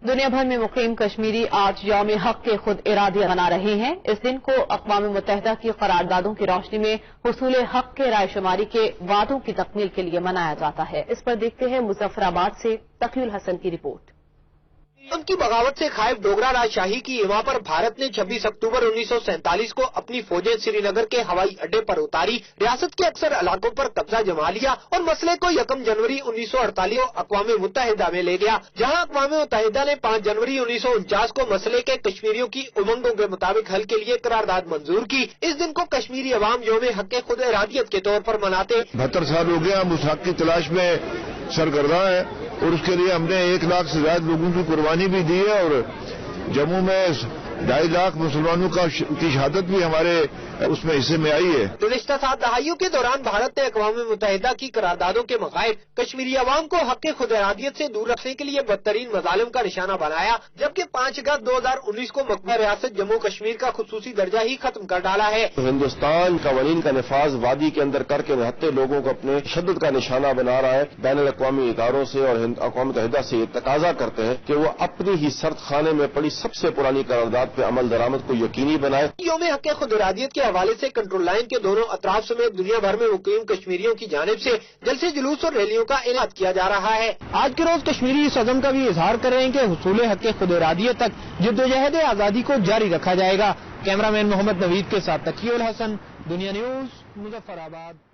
دنیا بھر میں مقیم کشمیری آج یوم حق کے خود ارادی منا رہے ہیں۔ اس دن کو اقوام متحدہ کی قراردادوں کی روشنی میں حصول حق کے رائے شماری کے وعدوں کی تکمیل کے لیے منایا جاتا ہے۔ اس پر دیکھتے ہیں مظفر آباد سے تقی الحسن کی رپورٹ۔ ان کی بغاوت سے خائف ڈوگرا راجشاہی کی ایما پر بھارت نے 26 اکتوبر 1947 کو اپنی فوجیں سری نگر کے ہوائی اڈے پر اتاری، ریاست کے اکثر علاقوں پر قبضہ جما لیا اور مسئلے کو 1 جنوری 1948 کو اقوام متحدہ میں لے گیا، جہاں اقوام متحدہ نے 5 جنوری 1949 کو مسئلے کے کشمیریوں کی امنگوں کے مطابق حل کے لیے قرارداد منظور کی۔ اس دن کو کشمیری عوام یوم حق خود ارادیت کے طور پر مناتے۔ 72 سال ہو گیا ہم اس حق کی تلاش میں سرگرداں ہیں اور اس کے لیے ہم نے 1 لاکھ سے زیادہ لوگوں کی قربانی بھی دی ہے اور جموں میں 2.5 لاکھ مسلمانوں کی شہادت بھی ہمارے اس میں حصے میں آئی ہے۔ گزشتہ 7 دہائیوں کے دوران بھارت نے اقوام متحدہ کی قراردادوں کے مخالف کشمیری عوام کو حق خود ارادیت سے دور رکھنے کے لیے بدترین مظالم کا نشانہ بنایا، جبکہ 5 اگست 2019 کو مقبوضہ ریاست جموں کشمیر کا خصوصی درجہ ہی ختم کر ڈالا ہے۔ ہندوستان قوانین کا نفاذ وادی کے اندر کر کے نہتے لوگوں کو اپنے تشدد کا نشانہ بنا رہا ہے۔ بین الاقوامی اداروں سے اور اقوام متحدہ سے یہ تقاضا کرتے ہیں کہ وہ اپنی ہی سرد خانے میں پڑی سب سے پرانی قرارداد پہ عمل درآمد کو یقینی بنائے۔ یوم حق خود ارادیت کے حوالے سے کنٹرول لائن کے دونوں اطراف سمیت دنیا بھر میں مقیم کشمیریوں کی جانب سے جلسے جلوس اور ریلیوں کا انعقاد کیا جا رہا ہے۔ آج کے روز کشمیری اس عزم کا بھی اظہار کر رہے ہیں کہ حصول حق خود ارادیت تک جدوجہد آزادی کو جاری رکھا جائے گا۔ کیمرہ مین محمد نوید کے ساتھ تقی الحسن، دنیا نیوز، مظفر آباد۔